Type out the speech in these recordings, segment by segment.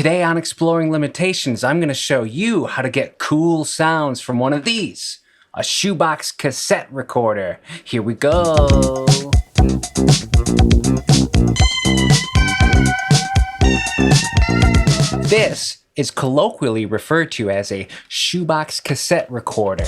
Today on Exploring Limitations, I'm going to show you how to get cool sounds from one of these, a shoebox cassette recorder. Here we go. This is colloquially referred to as a shoebox cassette recorder.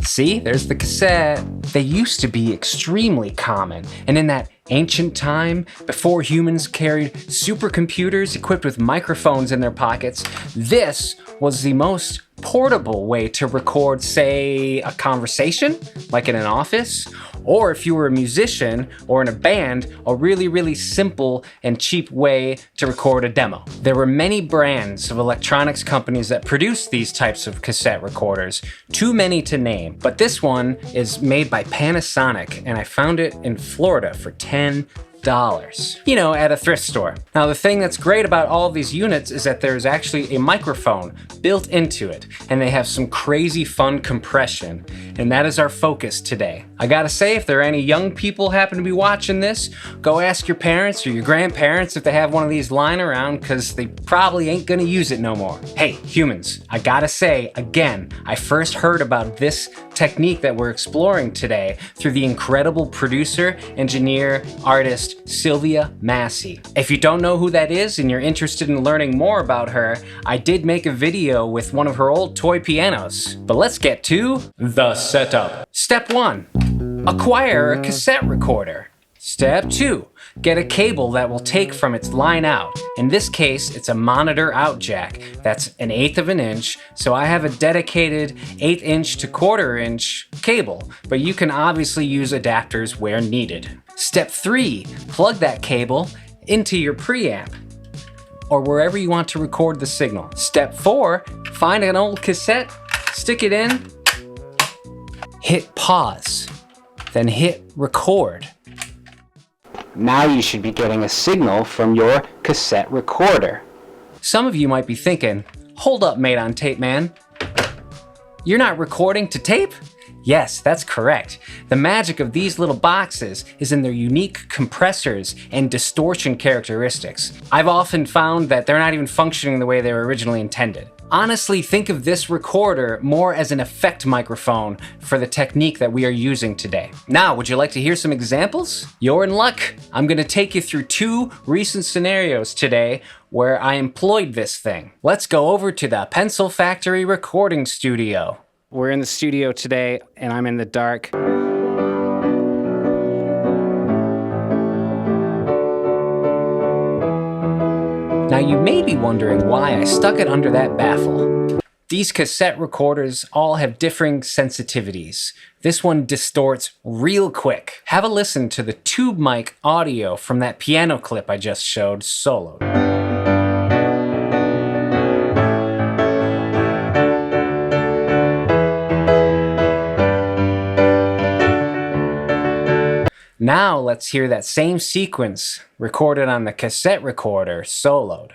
See, there's the cassette. They used to be extremely common, and in that ancient time, before humans carried supercomputers equipped with microphones in their pockets, this was the most portable way to record, say, a conversation, like in an office, or if you were a musician or in a band, a really simple and cheap way to record a demo. There were many brands of electronics companies that produced these types of cassette recorders, too many to name, but this one is made by Panasonic, and I found it in Florida for $10. You know, at a thrift store. Now, the thing that's great about all of these units is that there's actually a microphone built into it, and they have some crazy fun compression, and that is our focus today. I gotta say, if there are any young people happen to be watching this, go ask your parents or your grandparents if they have one of these lying around, because they probably ain't gonna use it no more. Hey, humans, I gotta say, again, I first heard about this technique that we're exploring today through the incredible producer, engineer, artist, Sylvia Massy. If you don't know who that is and you're interested in learning more about her, I did make a video with one of her old toy pianos. But let's get to the setup. Step 1, acquire a cassette recorder. Step 2, get a cable that will take from its line out. In this case, it's a monitor out jack. That's 1/8 of an inch, so I have a dedicated 1/8 inch to 1/4 inch cable, but you can obviously use adapters where needed. Step 3, plug that cable into your preamp or wherever you want to record the signal. Step 4, find an old cassette, stick it in, hit pause, then hit record. Now you should be getting a signal from your cassette recorder. Some of you might be thinking, hold up, mate on tape man. You're not recording to tape? Yes, that's correct. The magic of these little boxes is in their unique compressors and distortion characteristics. I've often found that they're not even functioning the way they were originally intended. Honestly, think of this recorder more as an effect microphone for the technique that we are using today. Now, would you like to hear some examples? You're in luck. I'm going to take you through 2 recent scenarios today where I employed this thing. Let's go over to the Pencil Factory recording studio. We're in the studio today, and I'm in the dark. Now you may be wondering why I stuck it under that baffle. These cassette recorders all have differing sensitivities. This one distorts real quick. Have a listen to the tube mic audio from that piano clip I just showed soloed. Now let's hear that same sequence recorded on the cassette recorder soloed.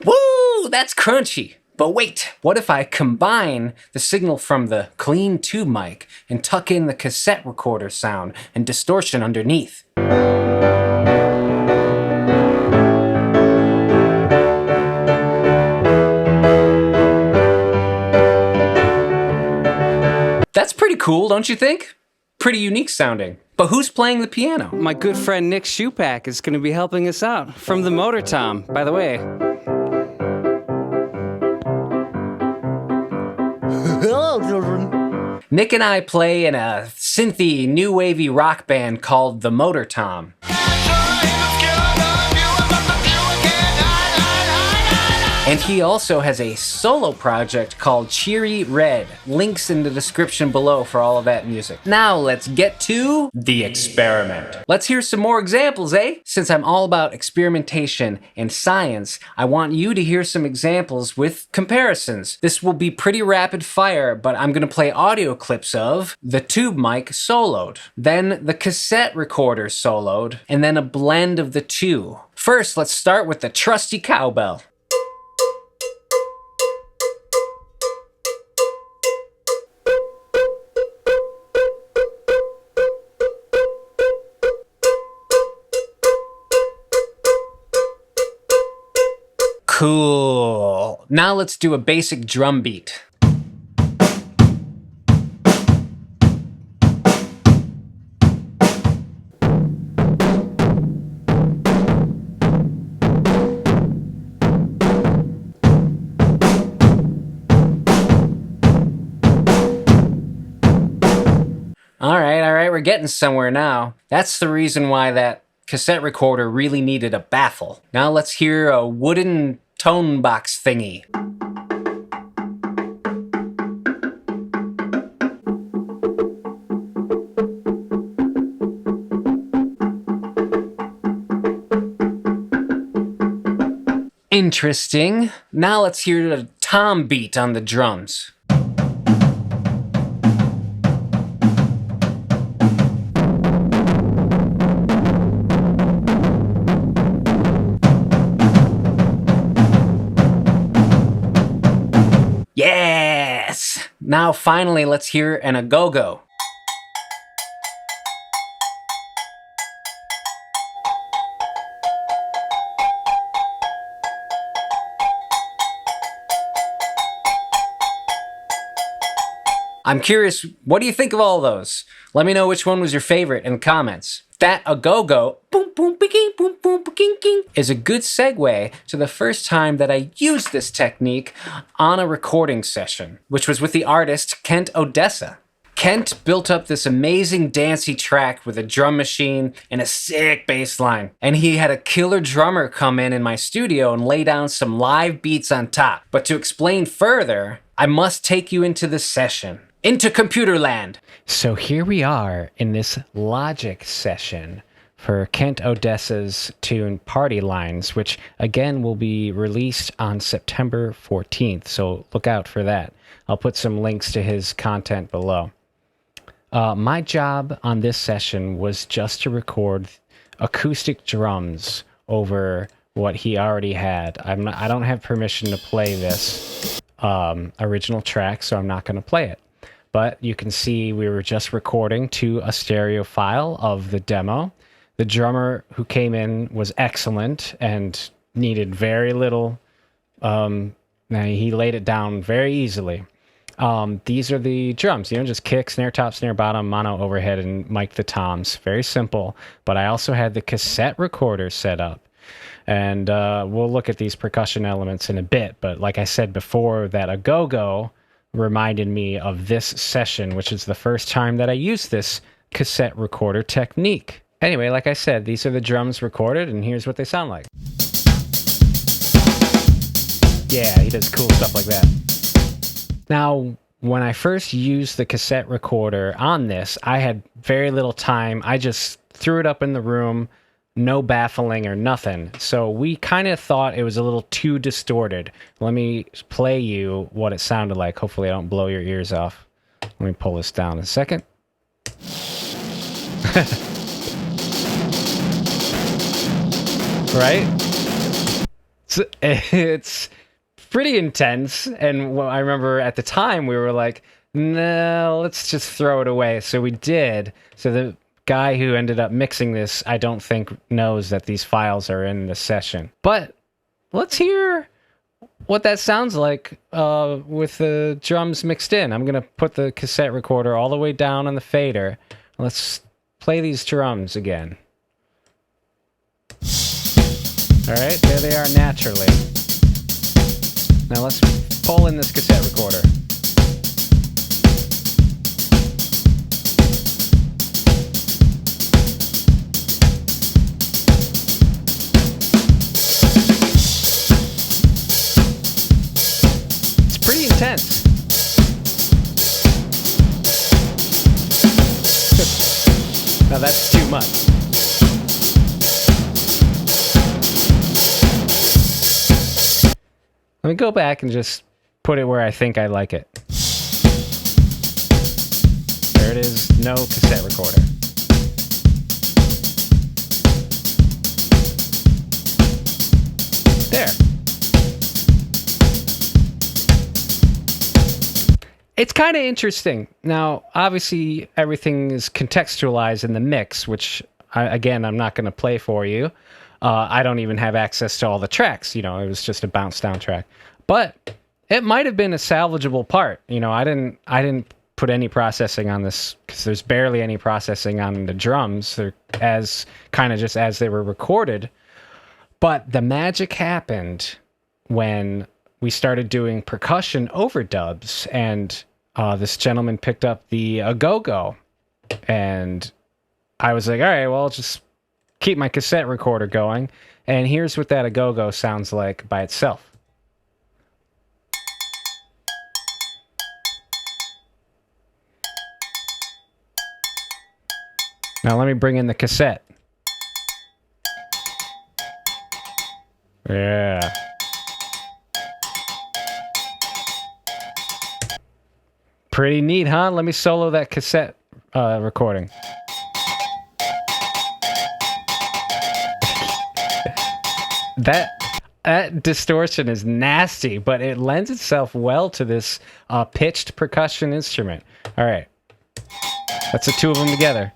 Woo! That's crunchy. But wait, what if I combine the signal from the clean tube mic and tuck in the cassette recorder sound and distortion underneath? That's pretty cool, don't you think? Pretty unique sounding. But who's playing the piano? My good friend Nick Schupak is going to be helping us out from the Motor Tom, by the way. Hello, children. Nick and I play in a synthy, new wavy rock band called the Motor Tom. And he also has a solo project called Cheerry Red. Links in the description below for all of that music. Now let's get to the experiment. Let's hear some more examples, eh? Since I'm all about experimentation and science, I want you to hear some examples with comparisons. This will be pretty rapid fire, but I'm gonna play audio clips of the tube mic soloed, then the cassette recorder soloed, and then a blend of the two. First, let's start with the trusty cowbell. Cool. Now let's do a basic drum beat. All right, we're getting somewhere now. That's the reason why that cassette recorder really needed a baffle. Now let's hear a wooden tone box thingy. Interesting. Now let's hear the tom beat on the drums. Yes! Now finally let's hear an a-go-go. I'm curious, what do you think of all those? Let me know which one was your favorite in the comments. That a-go-go, boom boom boom boom boom boom, is a good segue to the first time that I used this technique on a recording session, which was with the artist Kent Odessa. Kent built up this amazing dancey track with a drum machine and a sick bass line. And he had a killer drummer come in my studio and lay down some live beats on top. But to explain further, I must take you into the session. Into computer land. So here we are in this Logic session for Kent Odessa's tune Party Lines, which again will be released on September 14th. So look out for that. I'll put some links to his content below. My job on this session was just to record acoustic drums over what he already had. I don't have permission to play this original track, so I'm not going to play it. But you can see we were just recording to a stereo file of the demo. The drummer who came in was excellent and needed very little. He laid it down very easily. These are the drums, just kick, snare top, snare bottom, mono overhead, and mic the toms. Very simple. But I also had the cassette recorder set up. And we'll look at these percussion elements in a bit. But like I said before, that a-go-go reminded me of this session, which is the first time that I used this cassette recorder technique. Anyway, like I said, these are the drums recorded, and here's what they sound like. Yeah, he does cool stuff like that. Now, when I first used the cassette recorder on this, I had very little time. I just threw it up in the room, no baffling or nothing. So we kind of thought it was a little too distorted. Let me play you what it sounded like. Hopefully I don't blow your ears off. Let me pull this down a second. Right? It's pretty intense. And I remember at the time we were like, no, let's just throw it away. So we did. So the guy who ended up mixing this, I don't think knows that these files are in the session. But let's hear what that sounds like with the drums mixed in. I'm going to put the cassette recorder all the way down on the fader. Let's play these drums again. All right, there they are naturally. Now let's pull in this cassette recorder. Pretty intense. Now that's too much. Let me go back and just put it where I think I like it. There it is, no cassette recorder. There. It's kind of interesting. Now, obviously, everything is contextualized in the mix, which, I'm not going to play for you. I don't even have access to all the tracks. It was just a bounce down track. But it might have been a salvageable part. I didn't put any processing on this because there's barely any processing on the drums. They're just as they were recorded. But the magic happened when we started doing percussion overdubs, and this gentleman picked up the agogo, and I was like, all right, well, I'll just keep my cassette recorder going, and here's what that agogo sounds like by itself. Now let me bring in the cassette. Yeah. Pretty neat, huh? Let me solo that cassette recording. That distortion is nasty, but it lends itself well to this pitched percussion instrument. All right. That's the two of them together.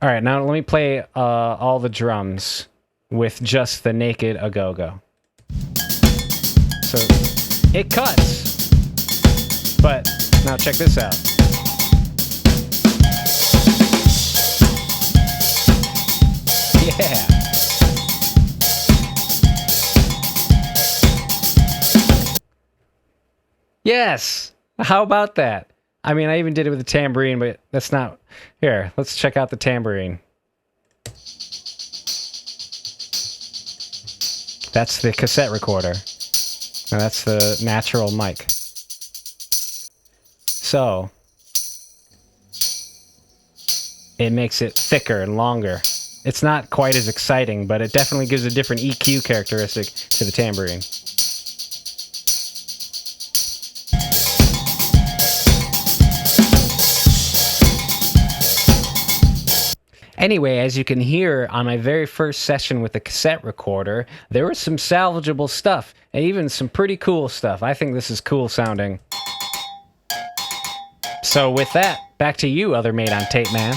All right, now let me play all the drums with just the naked agogo. So it cuts, but now check this out. Yeah. Yes. How about that? I mean, I even did it with the tambourine, but that's not... Here, let's check out the tambourine. That's the cassette recorder. Now that's the natural mic. So, it makes it thicker and longer. It's not quite as exciting, but it definitely gives a different EQ characteristic to the tambourine. Anyway, as you can hear on my very first session with the cassette recorder, there was some salvageable stuff, and even some pretty cool stuff. I think this is cool sounding. So with that, back to you, other made on tape man.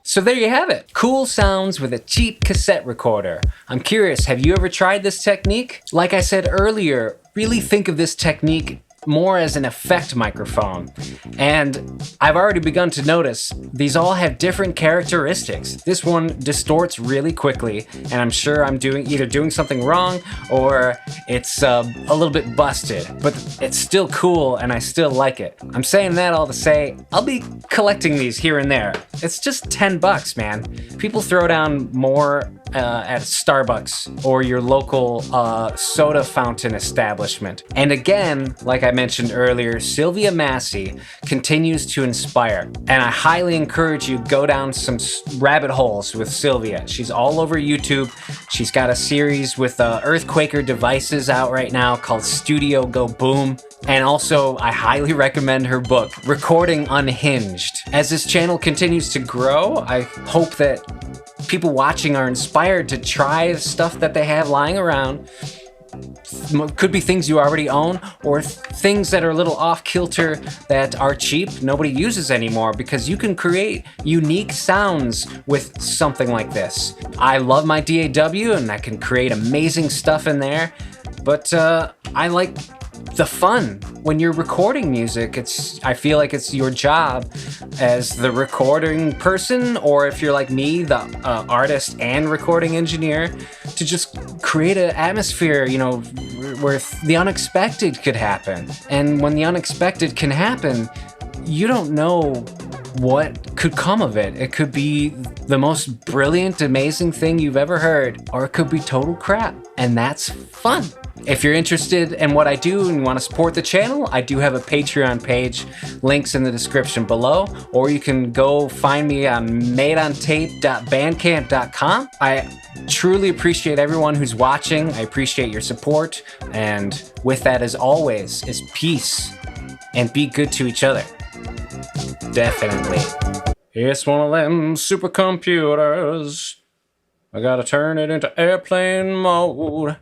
So there you have it. Cool sounds with a cheap cassette recorder. I'm curious, have you ever tried this technique? Like I said earlier, really think of this technique more as an effect microphone. And I've already begun to notice these all have different characteristics. This one distorts really quickly, and I'm sure I'm either doing something wrong or it's a little bit busted, but it's still cool and I still like it. I'm saying that all to say, I'll be collecting these here and there. It's just $10, man. People throw down more at Starbucks or your local soda fountain establishment. And again, like I mentioned earlier, Sylvia Massy continues to inspire. And I highly encourage you go down some rabbit holes with Sylvia. She's all over YouTube. She's got a series with Earthquaker devices out right now called Studio Go Boom. And also, I highly recommend her book, Recording Unhinged. As this channel continues to grow, I hope that people watching are inspired to try stuff that they have lying around. Could be things you already own, or things that are a little off-kilter that are cheap, nobody uses anymore, because you can create unique sounds with something like this. I love my DAW, and I can create amazing stuff in there, but I like the fun. When you're recording music, I feel like it's your job as the recording person, or if you're like me, the artist and recording engineer, to just create an atmosphere, where the unexpected could happen. And when the unexpected can happen, you don't know what could come of it. It could be the most brilliant, amazing thing you've ever heard, or it could be total crap, and that's fun. If you're interested in what I do and you want to support the channel, I do have a Patreon page, links in the description below, or you can go find me on madeontape.bandcamp.com. I truly appreciate everyone who's watching. I appreciate your support, and with that, as always, is peace, and be good to each other. Definitely. It's one of them supercomputers. I gotta turn it into airplane mode.